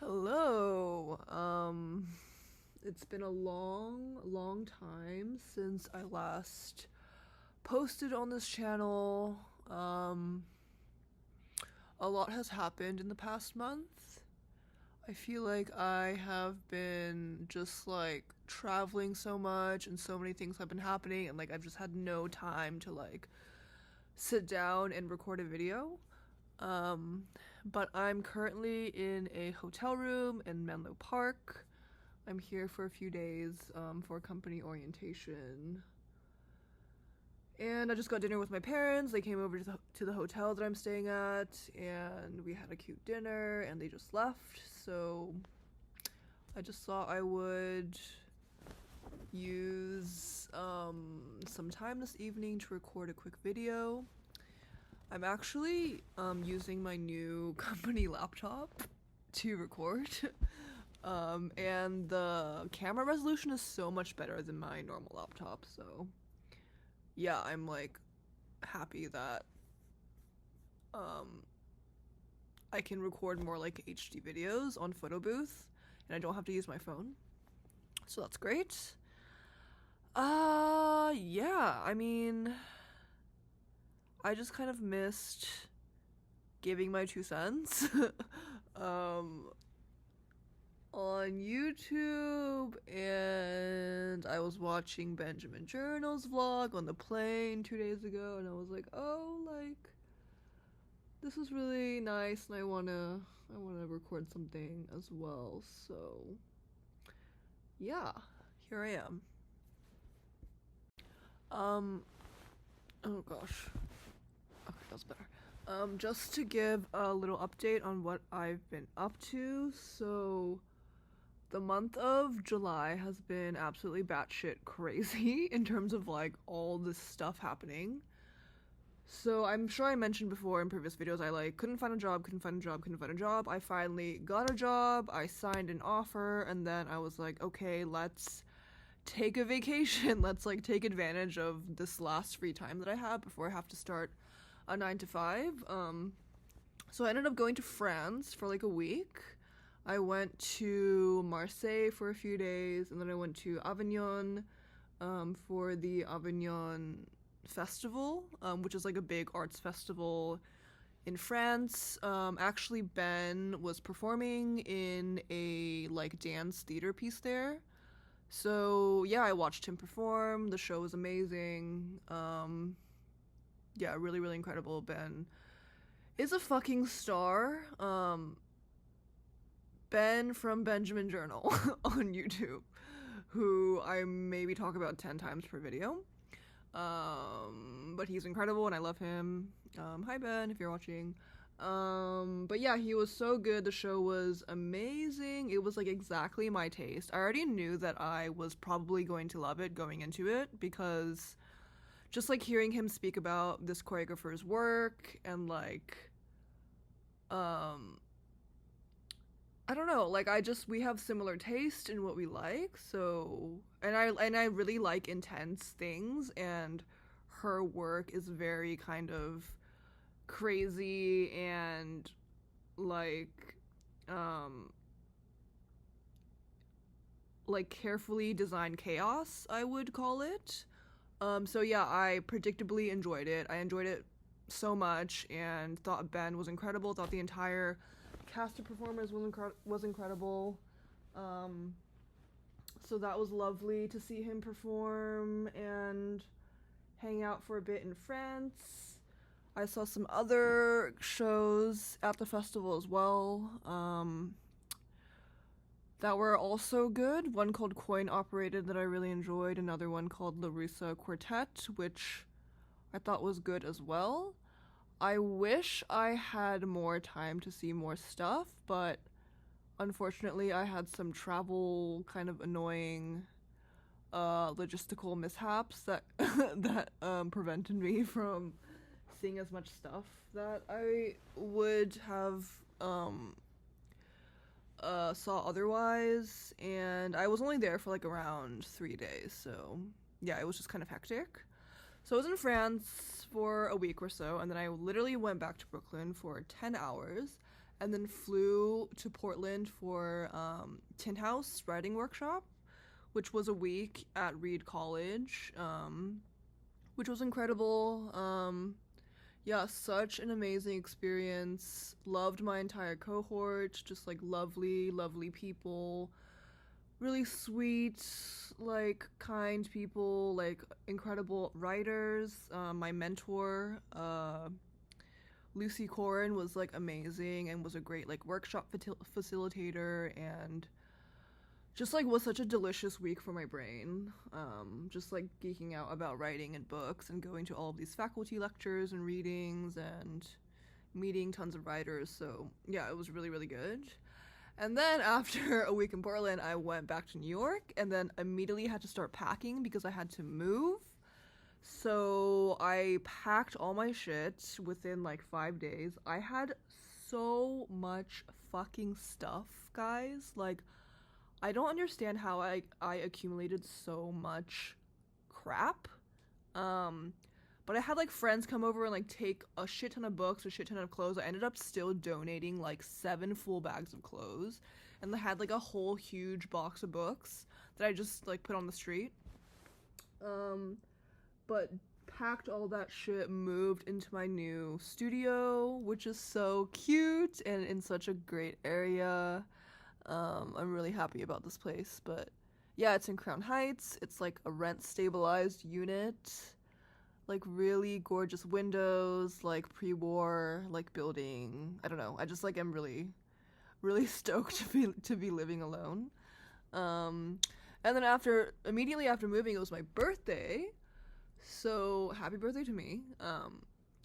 Hello. It's been a long time since I last posted on this channel. A lot has happened in the past month. I feel like I have been just like traveling so much and so many things have been happening and like I've just had no time to like sit down and record a video. But I'm currently in a hotel room in Menlo Park. I'm here for a few days for company orientation. And I just got dinner with my parents. They came over to the hotel that I'm staying at, and we had a cute dinner, and they just left. So I just thought I would use some time this evening to record a quick video. I'm actually using my new company laptop to record. And the camera resolution is so much better than my normal laptop, so yeah, I'm like happy that I can record more like HD videos on photo booth and I don't have to use my phone. So that's great. Yeah, I mean, I just kind of missed giving my 2 cents on YouTube, and I was watching Benjamin Journal's vlog on the plane 2 days ago, and I was like, oh, like, this is really nice, and I wanna record something as well, so yeah, here I am. Oh gosh. Okay, that's better. Just to give a little update on what I've been up to, so the month of July has been absolutely batshit crazy in terms of like all this stuff happening. So I'm sure I mentioned before in previous videos, I like couldn't find a job. I finally got a job, I signed an offer, and then I was like, okay, let's take a vacation. Let's like take advantage of this last free time that I have before I have to start a 9 to 5. So I ended up going to France for like a week. I went to Marseille for a few days, and then I went to Avignon for the Avignon Festival, which is like a big arts festival in France. Actually, Ben was performing in a like dance theater piece there. So yeah, I watched him perform. The show was amazing. Yeah, really incredible. Ben is a fucking star. Ben from Benjamin Journal on YouTube, who I maybe talk about 10 times per video. But he's incredible and I love him. Hi Ben, if you're watching. But yeah, he was so good. The show was amazing. It was like exactly my taste. I already knew that I was probably going to love it going into it, because just like hearing him speak about this choreographer's work and like I don't know, like we have similar taste in what we like, so and I really like intense things, and her work is very kind of crazy and like carefully designed chaos, I would call it. So yeah, I predictably enjoyed it. I enjoyed it so much and thought Ben was incredible, thought the entire cast of performers was incredible. So that was lovely to see him perform and hang out for a bit in France. I saw some other shows at the festival as well that were also good. One called Coin Operated that I really enjoyed, another one called La Russa Quartet, which I thought was good as well. I wish I had more time to see more stuff, but unfortunately I had some travel kind of annoying logistical mishaps that prevented me from seeing as much stuff that I would have saw otherwise, and I was only there for like around 3 days, so yeah, it was just kind of hectic. So I was in France for a week or so, and then I literally went back to Brooklyn for 10 hours, and then flew to Portland for Tin House writing workshop, which was a week at Reed College, which was incredible. Yeah, such an amazing experience. Loved my entire cohort, just like lovely, lovely people. Really sweet, like kind people, like incredible writers. My mentor, Lucy Corin, was like amazing and was a great like workshop facilitator, and just like was such a delicious week for my brain. Just like geeking out about writing and books and going to all of these faculty lectures and readings and meeting tons of writers. So yeah, it was really, really good. And then after a week in Portland, I went back to New York and then immediately had to start packing because I had to move. So I packed all my shit within like 5 days. I had so much fucking stuff, guys. Like, I don't understand how I accumulated so much crap. But I had like friends come over and like take a shit ton of books, a shit ton of clothes. I ended up still donating like 7 full bags of clothes, and I had like a whole huge box of books that I just like put on the street. But packed all that shit, moved into my new studio, which is so cute and in such a great area. I'm really happy about this place, but yeah, it's in Crown Heights. It's like a rent stabilized unit, like really gorgeous windows, like pre-war like building. I don't know. I just like am really really stoked to be living alone. And then immediately after moving, it was my birthday. So happy birthday to me.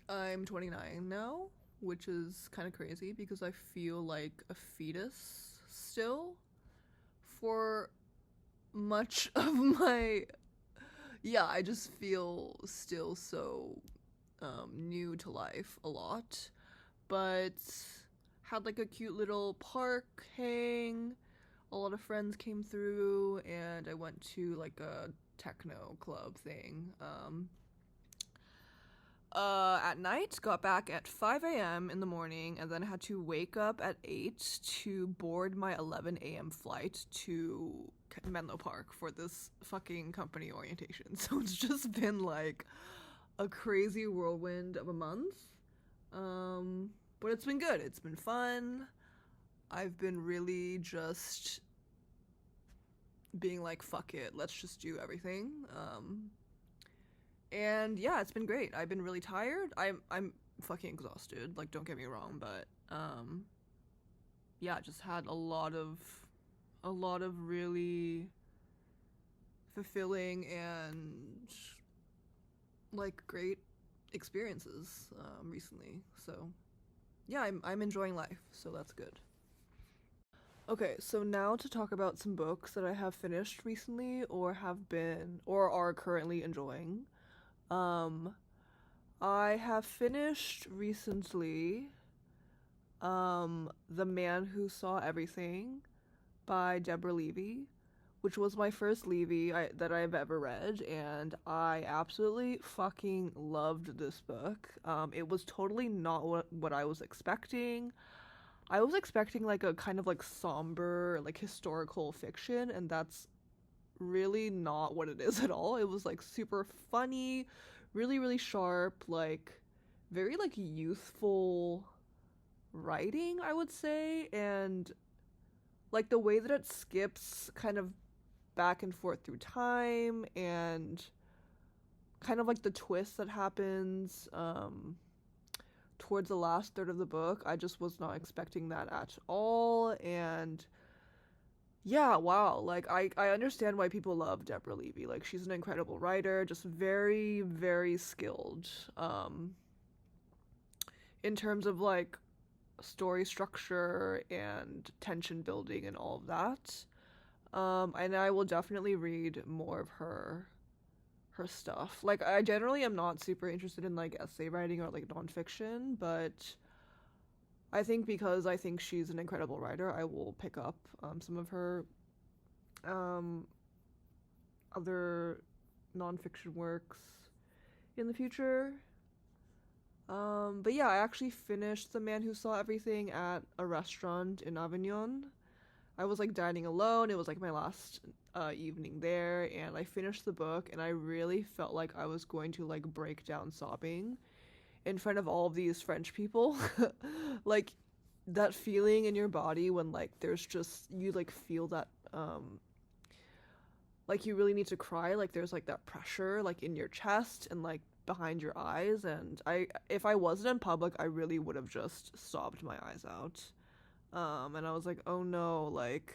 I'm 29 now, which is kind of crazy because I feel like a fetus still for much of my, yeah, I just feel still so new to life a lot, but had like a cute little park hang. A lot of friends came through and I went to like a techno club thing at night, got back at 5 a.m. in the morning, and then had to wake up at 8 to board my 11 a.m. flight to Menlo Park for this fucking company orientation. So it's just been like a crazy whirlwind of a month. But it's been good. It's been fun. I've been really just being like, fuck it, let's just do everything. And yeah, it's been great. I've been really tired. I'm fucking exhausted, like, don't get me wrong, but yeah, just had a lot of really fulfilling and like great experiences recently. So yeah, I'm enjoying life, so that's good. Okay, so now to talk about some books that I have finished recently or are currently enjoying. I have finished recently The Man Who Saw Everything by Deborah Levy, which was my first Levy that I've ever read, and I absolutely fucking loved this book. It was totally not what I was expecting. I was expecting like a kind of like somber, like historical fiction, and that's really not what it is at all. It was like super funny, really, really sharp, like very like youthful writing, I would say, and like the way that it skips kind of back and forth through time and kind of like the twist that happens towards the last third of the book. I just was not expecting that at all, and yeah, wow, like I understand why people love Deborah Levy. Like, she's an incredible writer, just very, very skilled in terms of like story structure and tension building and all of that. And I will definitely read more of her stuff. Like, I generally am not super interested in like essay writing or like nonfiction, but I think because I think she's an incredible writer, I will pick up some of her other nonfiction works in the future. But yeah, I actually finished The Man Who Saw Everything at a restaurant in Avignon. I was like dining alone. It was like my last evening there, and I finished the book, and I really felt like I was going to like break down sobbing in front of all of these French people. Like that feeling in your body when like there's just you like feel that like you really need to cry, like there's like that pressure like in your chest and like behind your eyes, and I if I wasn't in public I really would have just sobbed my eyes out. And I was like, oh no, like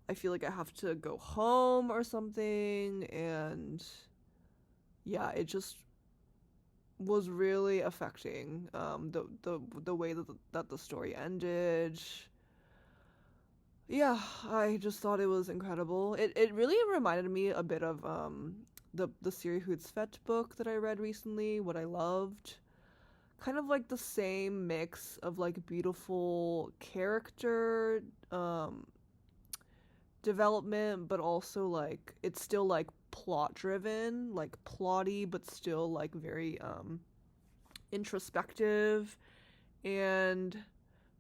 I feel like I have to go home or something. And yeah, it just was really affecting the way that the story ended. Yeah, I just thought it was incredible. It really reminded me a bit of the Siri Hootsvet book that I read recently, What I Loved. Kind of like the same mix of like beautiful character development, but also like it's still like plot driven, like plotty, but still like very introspective, and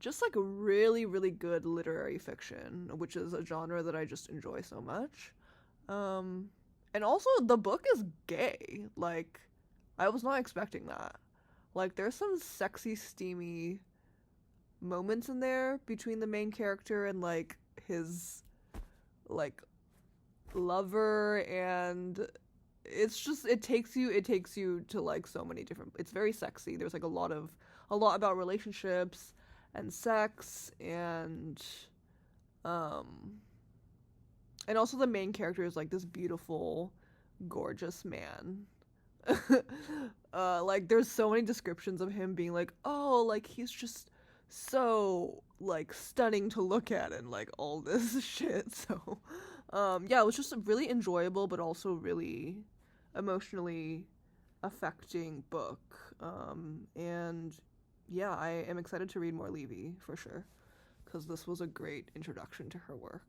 just like really really good literary fiction, which is a genre that I just enjoy so much. And also the book is gay. Like I was not expecting that. Like there's some sexy steamy moments in there between the main character and like his like lover, and it's just it takes you to like so many different, it's very sexy. There's like a lot about relationships and sex, um and also the main character is like this beautiful gorgeous man. Like there's so many descriptions of him being like, oh, like he's just so like stunning to look at and like all this shit. So yeah, it was just a really enjoyable but also really emotionally affecting book. And yeah, I am excited to read more Levy for sure, because this was a great introduction to her work.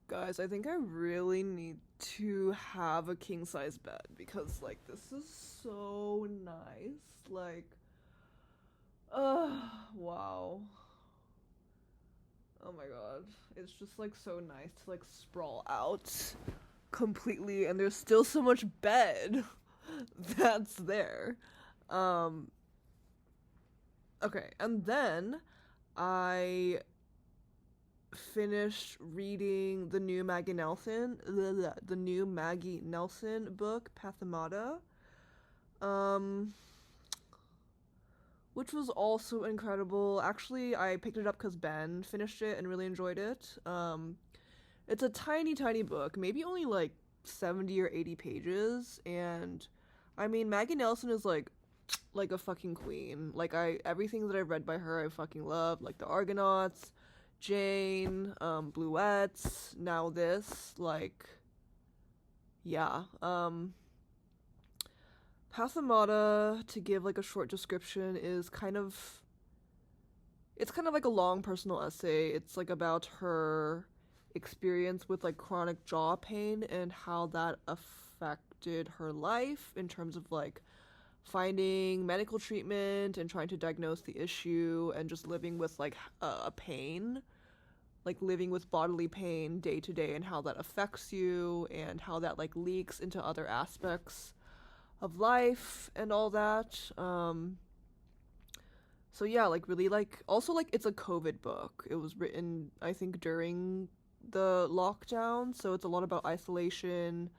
Guys, I think I really need to have a king size bed because like this is so nice. Like wow. Oh my god. It's just like so nice to like sprawl out completely, and there's still so much bed that's there. Um okay, and then I finished reading the new Maggie Nelson book, Pathamada, um, which was also incredible. Actually, I picked it up because Ben finished it and really enjoyed it. It's a tiny, tiny book, maybe only like 70 or 80 pages, and I mean, Maggie Nelson is like a fucking queen. Like everything that I've read by her I fucking love, like the Argonauts, Jane, Bluettes, now this, like, yeah. Pathamada, to give like a short description, is it's kind of like a long personal essay. It's like about her experience with like chronic jaw pain and how that affected her life in terms of like finding medical treatment and trying to diagnose the issue and just living with like a pain, like living with bodily pain day to day, and how that affects you and how that like leaks into other aspects of life and all that. So yeah, like really, like also like it's a COVID book. It was written I think during the lockdown, so it's a lot about isolation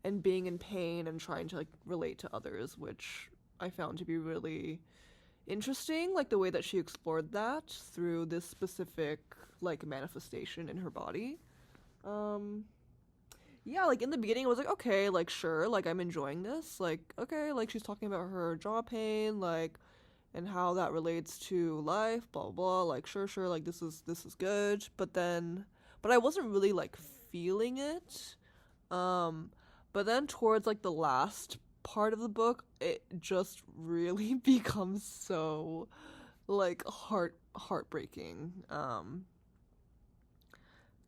and being in pain and trying to like relate to others, which I found to be really interesting, like the way that she explored that through this specific like manifestation in her body. Um yeah, like in the beginning I was like, okay, like sure, like I'm enjoying this. Like, okay, like she's talking about her jaw pain, like and how that relates to life, blah blah, blah. Like sure, like this is good. But I wasn't really like feeling it. Um but then towards like the last part of the book, it just really becomes so like heartbreaking.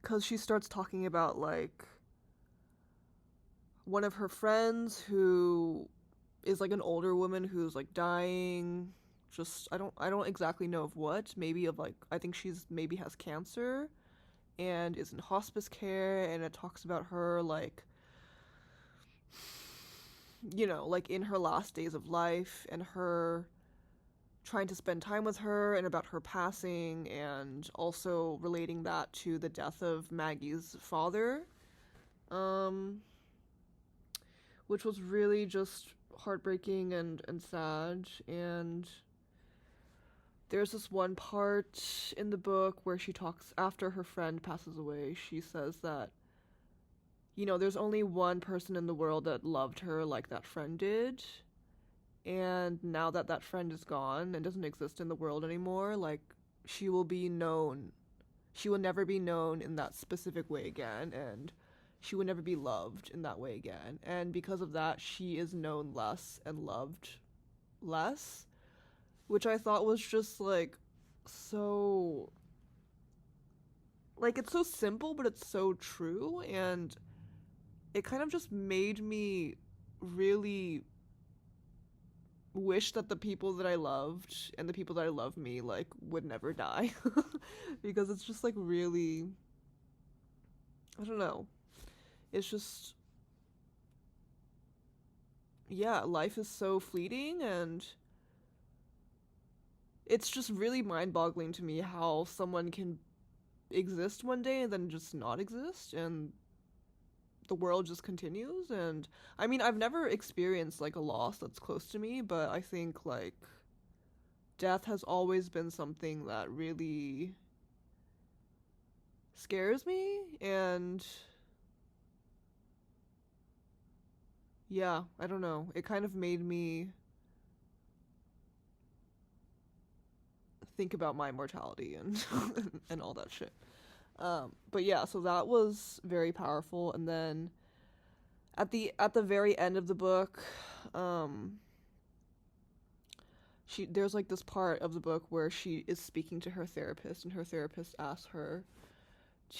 Cuz she starts talking about like one of her friends who is like an older woman who's like dying. Just I don't exactly know of what. Maybe of like I think she's maybe has cancer and is in hospice care, and it talks about her like like in her last days of life and her trying to spend time with her and about her passing, and also relating that to the death of Maggie's father, which was really just heartbreaking and sad. And there's this one part in the book where she talks after her friend passes away. She says that, there's only one person in the world that loved her like that friend did. And now that that friend is gone and doesn't exist in the world anymore, like, she will be known. She will never be known in that specific way again, and she will never be loved in that way again. And because of that, she is known less and loved less, which I thought was just, like, so... Like, it's so simple, but it's so true, and it kind of just made me really wish that the people that I loved and the people that I love me, like, would never die. Because it's just, like, really... I don't know. It's just... Yeah, life is so fleeting, and it's just really mind-boggling to me how someone can exist one day and then just not exist, and the world just continues. And I mean, I've never experienced like a loss that's close to me, but I think like death has always been something that really scares me. And yeah, I don't know, it kind of made me think about my mortality and and all that shit. But yeah, so that was very powerful. And then at the very end of the book, there's like this part of the book where she is speaking to her therapist, and her therapist asks her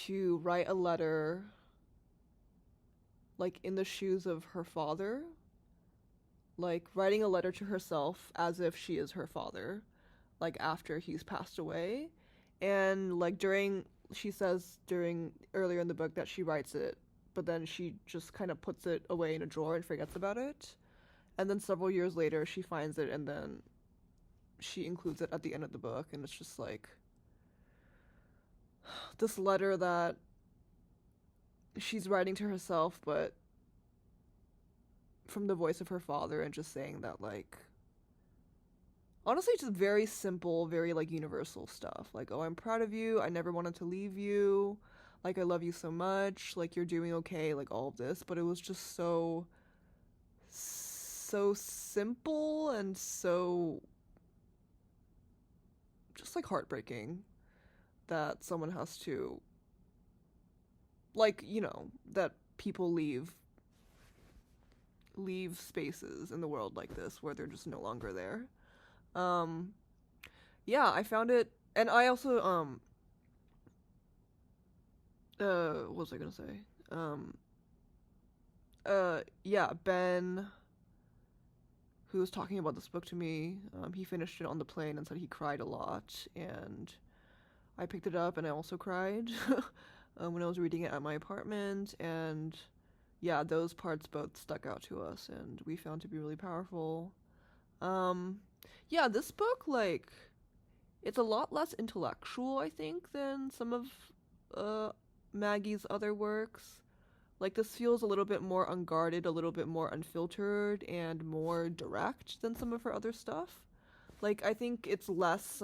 to write a letter like in the shoes of her father, like writing a letter to herself as if she is her father, like after he's passed away. And like she says during earlier in the book that she writes it, but then she just kind of puts it away in a drawer and forgets about it. And then several years later she finds it, and then she includes it at the end of the book. And it's just like this letter that she's writing to herself, but from the voice of her father, and just saying that, like, honestly, just very simple, very, like, universal stuff. Like, oh, I'm proud of you. I never wanted to leave you. Like, I love you so much. Like, you're doing okay. Like, all of this. But it was just so simple and so just, like, heartbreaking that someone has to, like, that people leave spaces in the world like this where they're just no longer there. Yeah, I found it. And I also, what was I gonna say? Yeah, Ben, who was talking about this book to me, he finished it on the plane and said he cried a lot, and I picked it up and I also cried when I was reading it at my apartment. And yeah, those parts both stuck out to us and we found to be really powerful. Yeah, this book, like, it's a lot less intellectual, I think, than some of Maggie's other works. Like, this feels a little bit more unguarded, a little bit more unfiltered, and more direct than some of her other stuff. Like, I think it's less,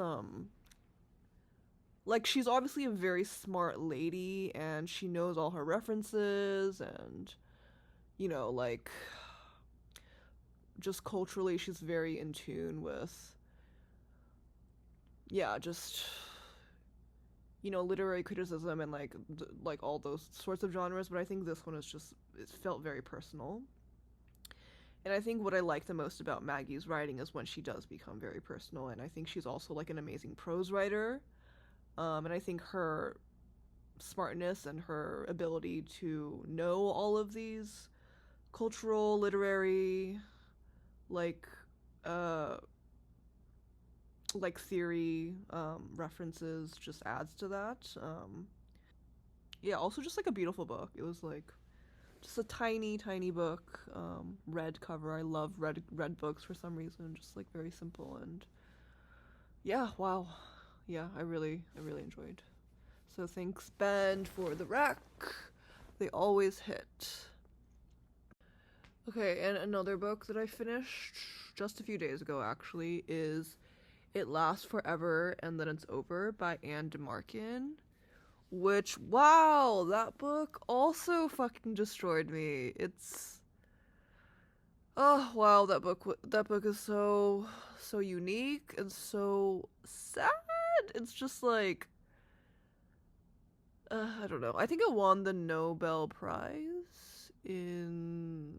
like, she's obviously a very smart lady, and she knows all her references, and, like, just culturally, she's very in tune with, yeah, just, literary criticism and, like all those sorts of genres. But I think this one is just, it felt very personal. And I think what I like the most about Maggie's writing is when she does become very personal, and I think she's also, like, an amazing prose writer. And I think her smartness and her ability to know all of these cultural, literary, like uh like theory references just adds to that. Yeah, also just like a beautiful book. It was like just a tiny book, red cover. I love red books for some reason, just like very simple. And yeah, wow, yeah, I really enjoyed. So thanks Ben for the rec. They always hit. Okay, and another book that I finished just a few days ago actually is It Lasts Forever and Then It's Over by Marken. Which, wow, that book also fucking destroyed me. It's, oh wow, that book is so unique and so sad. It's just like, I don't know. I think it won the Nobel Prize in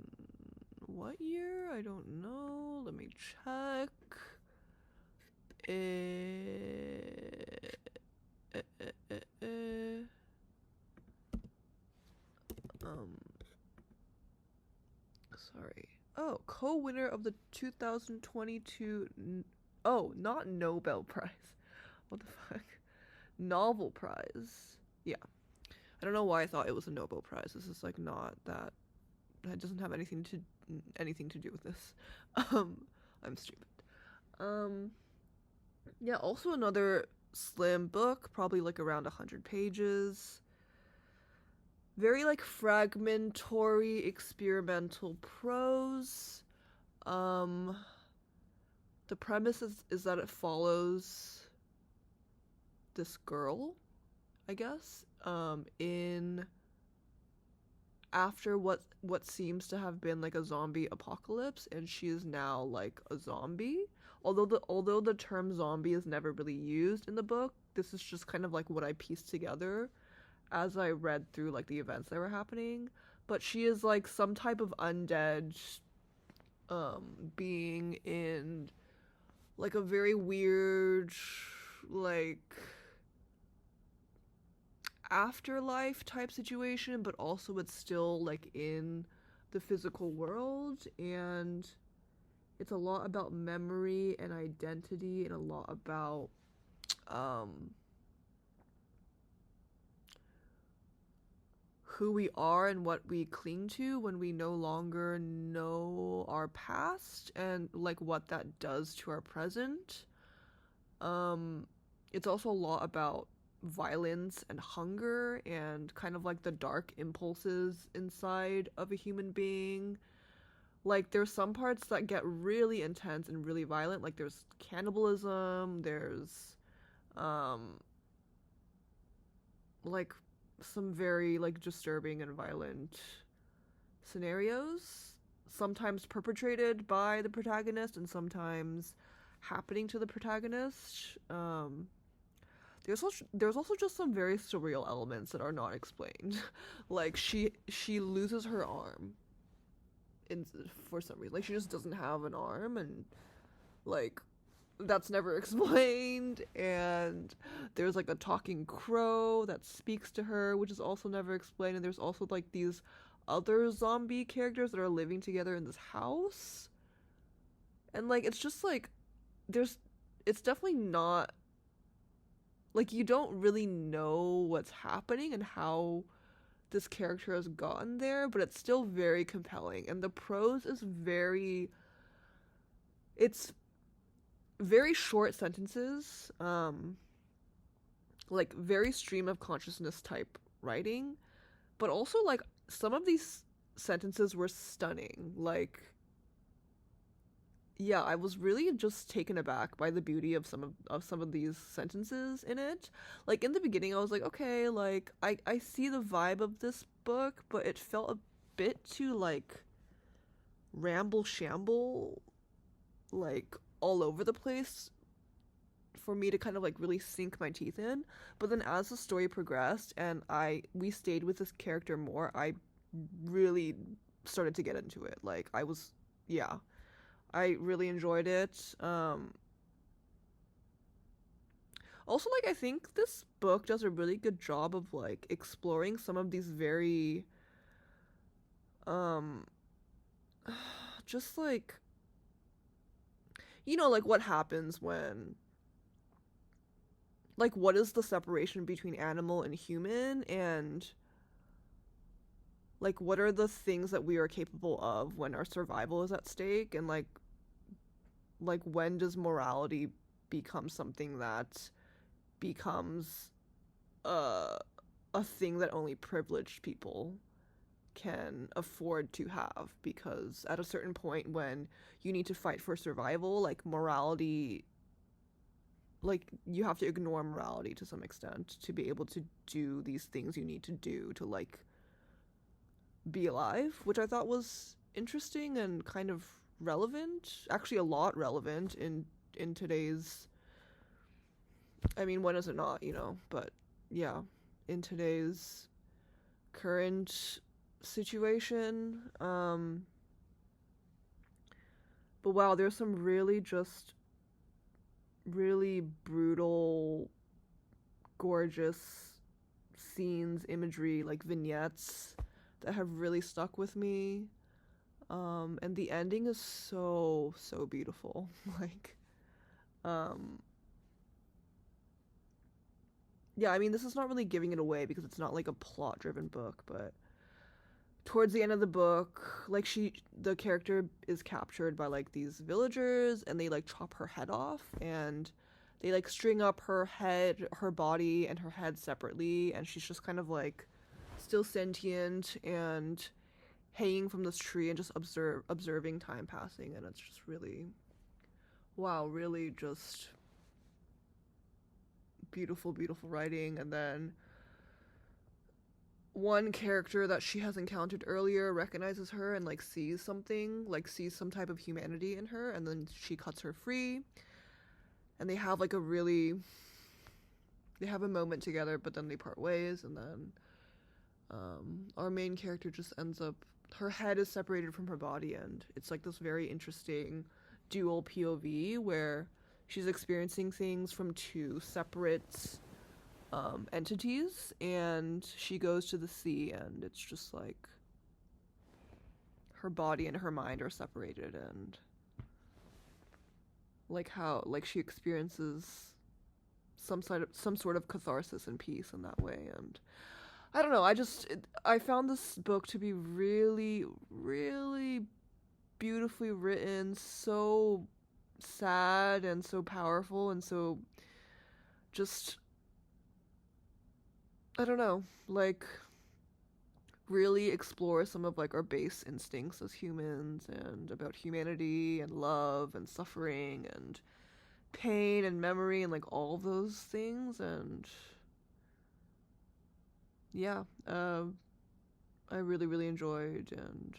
what year? I don't know. Let me check. Eh, eh, eh, eh. Um, sorry. Oh, co-winner of the 2022. Oh, not Nobel Prize. What the fuck? Novel Prize. Yeah. I don't know why I thought it was a Nobel Prize. This is like not that. It doesn't have anything to do with this. I'm stupid. Yeah. Also another slim book, probably like around 100 pages. Very like fragmentary experimental prose. Um, the premise is that it follows this girl, I guess, in after what seems to have been like a zombie apocalypse, and she is now like a zombie. Although the term zombie is never really used in the book, this is just kind of like what I pieced together as I read through like the events that were happening. But she is like some type of undead being in like a very weird like afterlife type situation, but also it's still like in the physical world, and it's a lot about memory and identity and a lot about um who we are and what we cling to when we no longer know our past, and like what that does to our present. It's also a lot about violence and hunger and kind of like the dark impulses inside of a human being. Like there's some parts that get really intense and really violent, like there's cannibalism, there's um like some very like disturbing and violent scenarios, sometimes perpetrated by the protagonist and sometimes happening to the protagonist. There's also just some very surreal elements that are not explained. Like she loses her arm in for some reason. Like she just doesn't have an arm, and like that's never explained. And there's like a talking crow that speaks to her, which is also never explained. And there's also like these other zombie characters that are living together in this house, and like it's just like there's it's definitely not like you don't really know what's happening and how this character has gotten there, but it's still very compelling. And the prose is it's very short sentences, like very stream of consciousness type writing, but also like some of these sentences were stunning. Like, yeah, I was really just taken aback by the beauty of some of these sentences in it. Like in the beginning I was like, okay, like I see the vibe of this book, but it felt a bit too like ramble shamble, like all over the place for me to kind of like really sink my teeth in. But then as the story progressed and we stayed with this character more, I really started to get into it. Like yeah, I really enjoyed it. Also, like, I think this book does a really good job of like exploring some of these very um just like you know, like what happens when, like, what is the separation between animal and human, and like what are the things that we are capable of when our survival is at stake, and like when does morality become something that becomes a thing that only privileged people can afford to have, because at a certain point when you need to fight for survival, like morality, like you have to ignore morality to some extent to be able to do these things you need to do to like be alive, which I thought was interesting and kind of relevant, actually a lot relevant in today's, I mean, when is it not, you know, but yeah, in today's current situation. But wow, there's some really just really brutal, gorgeous scenes, imagery, like vignettes that have really stuck with me. And the ending is so beautiful. Like, yeah, I mean, this is not really giving it away because it's not like a plot-driven book, but towards the end of the book, like the character is captured by like these villagers, and they like chop her head off, and they like string up her head, her body, and her head separately, and she's just kind of like still sentient and hanging from this tree and just observing time passing, and it's just really, wow, really just beautiful writing. And then one character that she has encountered earlier recognizes her and like sees something, like sees some type of humanity in her, and then she cuts her free, and they have like they have a moment together, but then they part ways, and then our main character just ends up, her head is separated from her body, and it's like this very interesting dual POV where she's experiencing things from two separate entities, and she goes to the sea, and it's just like her body and her mind are separated, and like how like she experiences some sort of catharsis and peace in that way. And I don't know, I found this book to be really beautifully written, so sad and so powerful, and so just, I don't know, like really explore some of like our base instincts as humans, and about humanity and love and suffering and pain and memory and like all those things. And yeah, I really enjoyed and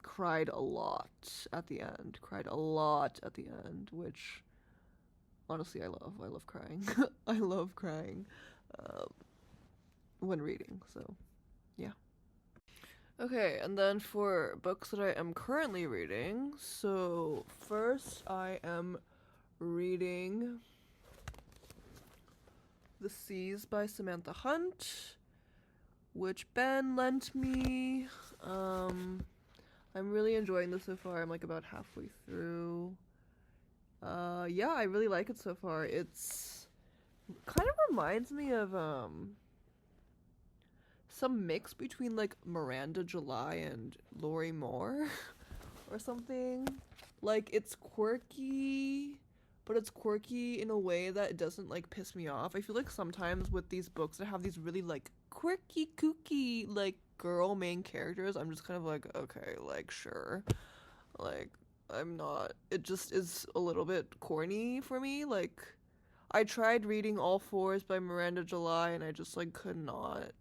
cried a lot at the end, which honestly I love crying. I love crying when reading, so yeah. Okay, and then for books that I am currently reading, so first I am reading The Seas by Samantha Hunt, which Ben lent me. I'm really enjoying this so far. I'm like about halfway through. Yeah, I really like it so far. It's kind of reminds me of some mix between like Miranda July and Lori Moore or something. Like it's quirky, but it's quirky in a way that it doesn't like piss me off. I feel like sometimes with these books that have these really like quirky, kooky, like girl main characters, I'm just kind of like, okay, like sure. Like I'm not, it just is a little bit corny for me. Like I tried reading All Fours by Miranda July, and I just like could not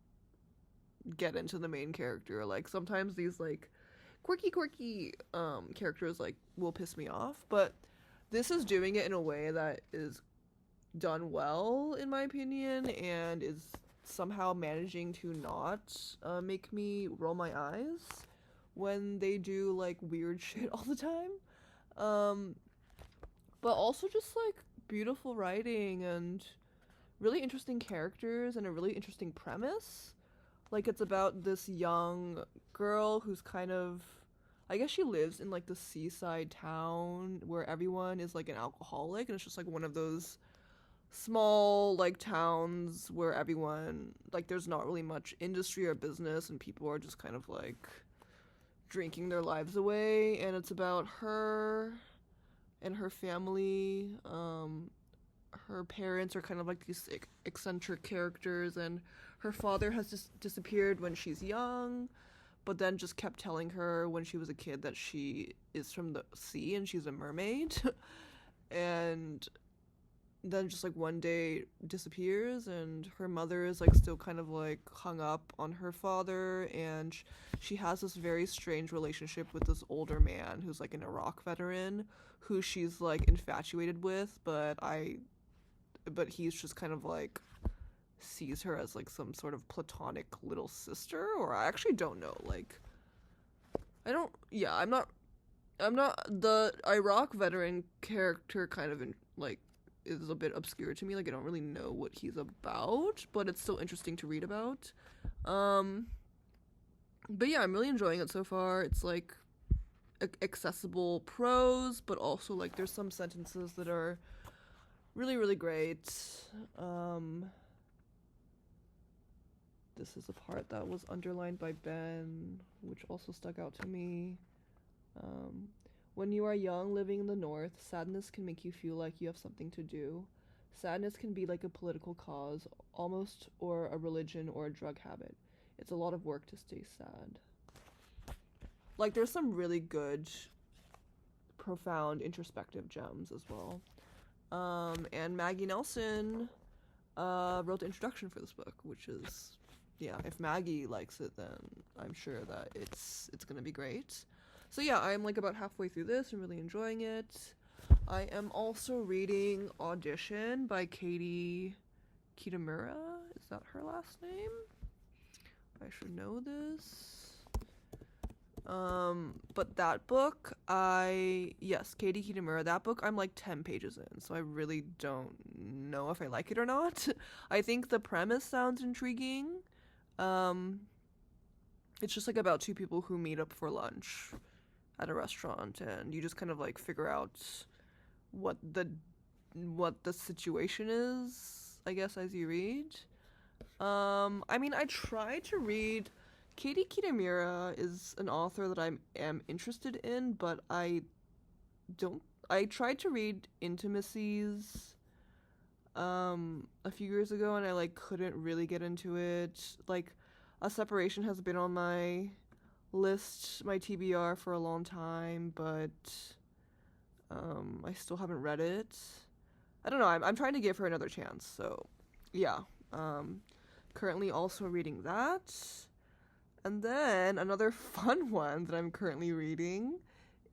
get into the main character. Like sometimes these like quirky characters like will piss me off, but this is doing it in a way that is done well in my opinion, and is somehow managing to not make me roll my eyes when they do like weird shit all the time. But also just like beautiful writing and really interesting characters and a really interesting premise. Like it's about this young girl who's kind of, I guess she lives in like the seaside town where everyone is like an alcoholic, and it's just like one of those small like towns where everyone like there's not really much industry or business, and people are just kind of like drinking their lives away. And it's about her and her family. Her parents are kind of like these eccentric characters, and her father has just disappeared when she's young, but then just kept telling her when she was a kid that she is from the sea and she's a mermaid. And then just like one day disappears, and her mother is like still kind of like hung up on her father, and she has this very strange relationship with this older man who's like an Iraq veteran who she's like infatuated with, but he's just kind of like sees her as like some sort of platonic little sister, or I actually don't know. Like I'm not the Iraq veteran character kind of like is a bit obscure to me. Like I don't really know what he's about, but it's still interesting to read about. But yeah, I'm really enjoying it so far. It's like accessible prose, but also like there's some sentences that are really, really great. This is a part that was underlined by Ben, which also stuck out to me. When you are young, living in the North, sadness can make you feel like you have something to do. Sadness can be like a political cause, almost, or a religion or a drug habit. It's a lot of work to stay sad. Like, there's some really good, profound, introspective gems as well. And Maggie Nelson wrote the introduction for this book, which is, yeah, if Maggie likes it, then I'm sure that it's gonna be great. So yeah, I'm like about halfway through this and really enjoying it. I am also reading Audition by Katie Kitamura. Is that her last name? I should know this. But that book, Katie Kitamura, that book I'm like 10 pages in, so I really don't know if I like it or not. I think the premise sounds intriguing. It's just like about two people who meet up for lunch at a restaurant, and you just kind of like figure out what the situation is, I guess, as you read. I mean, I tried to read Katie Kitamura is an author that I am interested in, but I tried to read Intimacies a few years ago, and I like couldn't really get into it. Like, A Separation has been on my list, my TBR, for a long time, but I still haven't read it. I don't know, I'm trying to give her another chance, so yeah. Currently also reading that. And then another fun one that I'm currently reading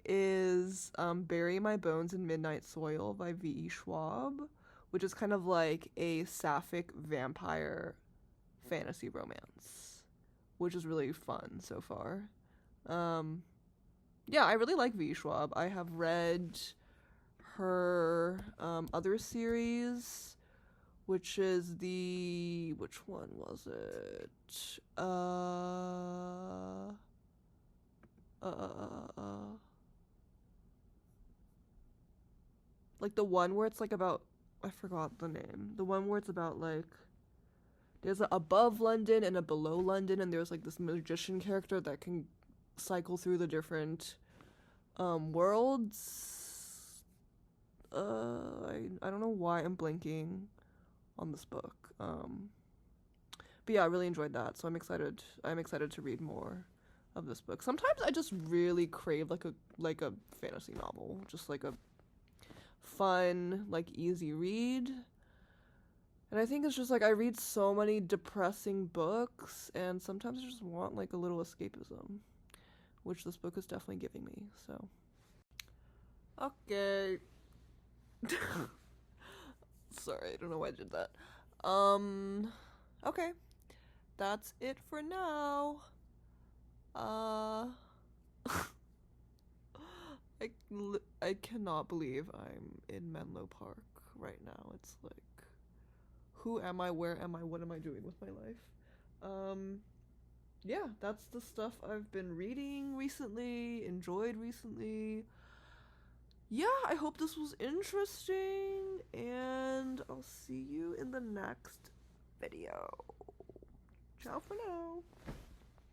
is Bury My Bones in Midnight Soil by V.E. Schwab, which is kind of like a sapphic vampire fantasy romance, which is really fun so far. Yeah, I really like V.E. Schwab. I have read her other series, which is which one was it? Like the one where it's like about, I forgot the name. The one where it's about like, there's a above London and a below London, and there's like this magician character that can cycle through the different worlds. I don't know why I'm blanking on this book. But yeah, I really enjoyed that, so I'm excited to read more of this book. Sometimes I just really crave like a fantasy novel, just like a fun, like easy read. And I think it's just like I read so many depressing books, and sometimes I just want like a little escapism, which this book is definitely giving me. So okay. Sorry, I don't know why I did that. Okay. That's it for now. I cannot believe I'm in Menlo Park right now. It's like, who am I? Where am I? What am I doing with my life? yeah, that's the stuff I've been reading recently, enjoyed recently. Yeah, I hope this was interesting, and I'll see you in the next video. Ciao for now.